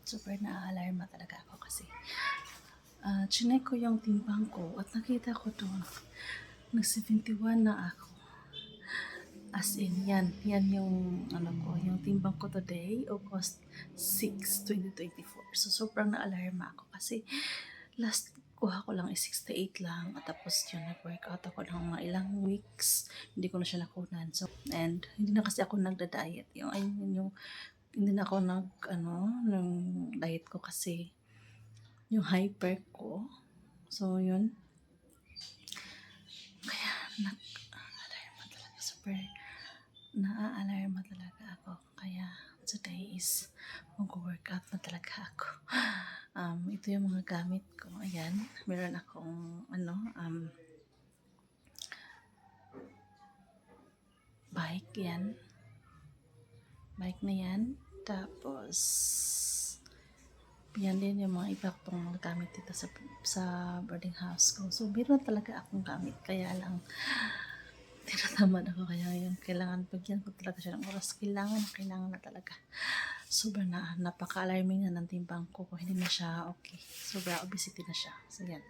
Super na-alarma talaga ako kasi chinek ko yung timbang ko at nakita ko doon nag 71 na ako. As in, yan yung yung timbang ko today, August 6, 2024. So sobrang na-alarma ako kasi last kuha ko lang is 68 lang at tapos yun nag-workout ako ng mga ilang weeks, hindi ko na siya nakunan. So and hindi na kasi ako nagda-diet. Yung hindi na ako ng diet ko kasi yung hyper ko. So yun. Kaya na-alarma talaga. Super na-alarma talaga ako. Kaya today is mag-workout na talaga ako. Ito yung mga gamit ko. Ayan. Meron akong bike yan. Bike na yan. Tapos yan din yung mga iba pang mga gamit dito sa boarding house ko. So meron talaga akong gamit. Kaya lang tinatamad ako, kaya yun, kailangan bigyan ko talaga siya ng oras. Kailangan na talaga. Sobrang napaka-alarming na ng timbang ko. Kung hindi na siya okay. Sobrang obesity na siya. So yan.